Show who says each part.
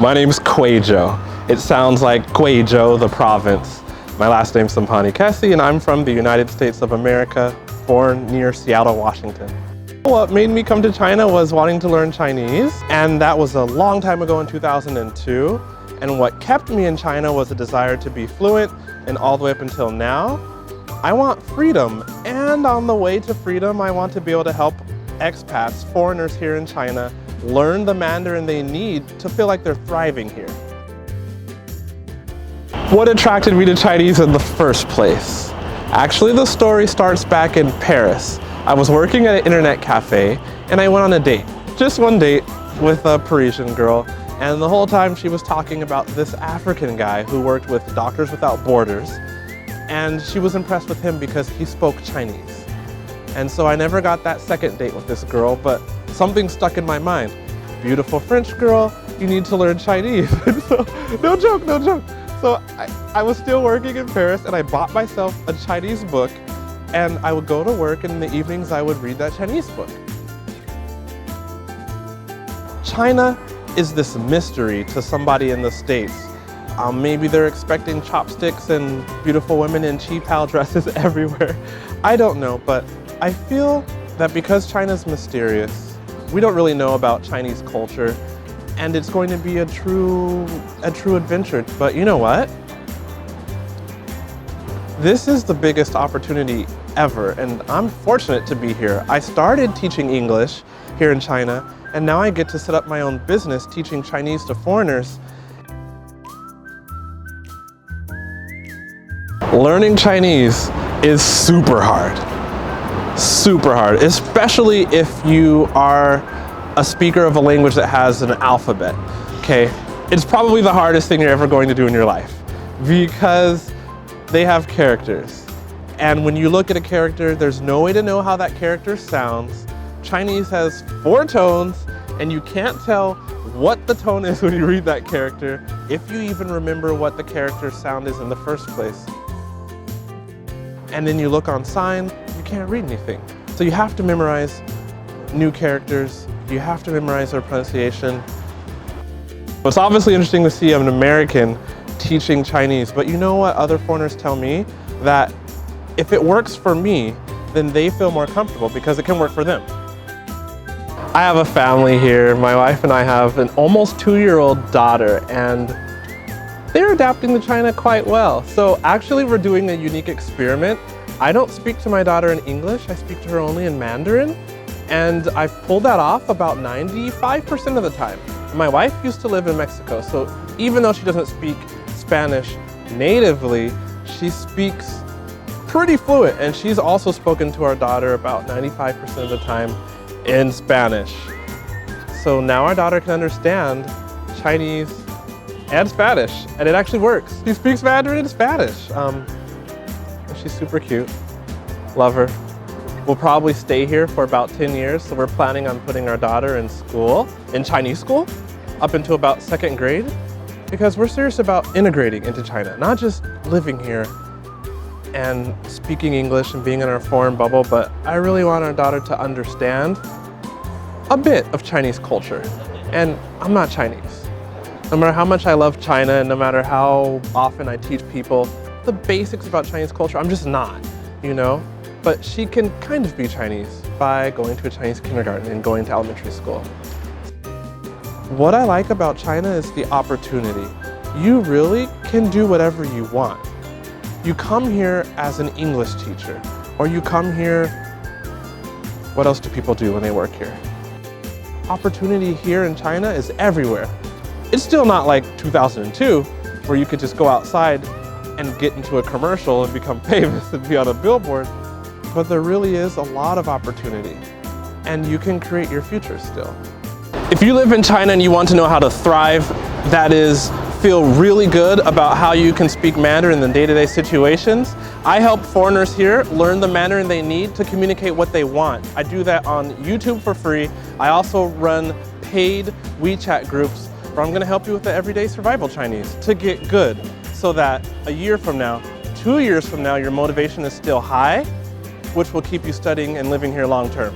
Speaker 1: My name's Kwadwo. It sounds like Kwadwo, the province. My last name's Sampany Kessie, and I'm from the United States of America, born near Seattle, Washington. What made me come to China was wanting to learn Chinese, and that was a long time ago in 2002. And what kept me in China was a desire to be fluent, and all the way up until now, I want freedom. And on the way to freedom, I want to be able to help expats, foreigners here in China, learn the Mandarin they need to feel like they're thriving here. What attracted me to Chinese in the first place? Actually, the story starts back in Paris. I was working at an internet cafe and I went on a date, just one date, with a Parisian girl, and the whole time she was talking about this African guy who worked with Doctors Without Borders, and she was impressed with him because he spoke Chinese. And so I never got that second date with this girl, but something stuck in my mind. Beautiful French girl, you need to learn Chinese. So, no joke, no joke. So I was still working in Paris and I bought myself a Chinese book, and I would go to work and in the evenings I would read that Chinese book. China is this mystery to somebody in the States. Maybe they're expecting chopsticks and beautiful women in chi-pao dresses everywhere. I don't know, but I feel that because China's mysterious, we don't really know about Chinese culture, and it's going to be a true adventure. But you know what? This is the biggest opportunity ever, and I'm fortunate to be here. I started teaching English here in China, and now I get to set up my own business teaching Chinese to foreigners. Learning Chinese is super hard, especially if you are a speaker of a language that has an alphabet, okay? It's probably the hardest thing you're ever going to do in your life because they have characters. And when you look at a character, there's no way to know how that character sounds. Chinese has 4 tones, and you can't tell what the tone is when you read that character, if you even remember what the character's sound is in the first place. And then you look on sign, you can't read anything. So you have to memorize new characters, you have to memorize their pronunciation. It's obviously interesting to see an American teaching Chinese, but you know what other foreigners tell me? That if it works for me, then they feel more comfortable because it can work for them. I have a family here. My wife and I have an almost 2-year-old daughter, and they're adapting to China quite well. So actually we're doing a unique experiment. I don't speak to my daughter in English, I speak to her only in Mandarin, and I've pulled that off about 95% of the time. My wife used to live in Mexico, so even though she doesn't speak Spanish natively, she speaks pretty fluent, and she's also spoken to our daughter about 95% of the time in Spanish. So now our daughter can understand Chinese and Spanish, and it actually works. She speaks Mandarin and Spanish. She's super cute, love her. We'll probably stay here for about 10 years, so we're planning on putting our daughter in school, in Chinese school, up until about 2nd grade, because we're serious about integrating into China, not just living here and speaking English and being in our foreign bubble, but I really want our daughter to understand a bit of Chinese culture. And I'm not Chinese. No matter how much I love China, and no matter how often I teach people the basics about Chinese culture, I'm just not, you know? But she can kind of be Chinese by going to a Chinese kindergarten and going to elementary school. What I like about China is the opportunity. You really can do whatever you want. You come here as an English teacher, or you come here, what else do people do when they work here? Opportunity here in China is everywhere. It's still not like 2002, where you could just go outside and get into a commercial and become famous and be on a billboard, but there really is a lot of opportunity, and you can create your future still. If you live in China and you want to know how to thrive, that is, feel really good about how you can speak Mandarin in day-to-day situations, I help foreigners here learn the Mandarin they need to communicate what they want. I do that on YouTube for free. I also run paid WeChat groups where I'm going to help you with the everyday survival Chinese to get good, so that a year from now, 2 years from now, your motivation is still high, which will keep you studying and living here long term.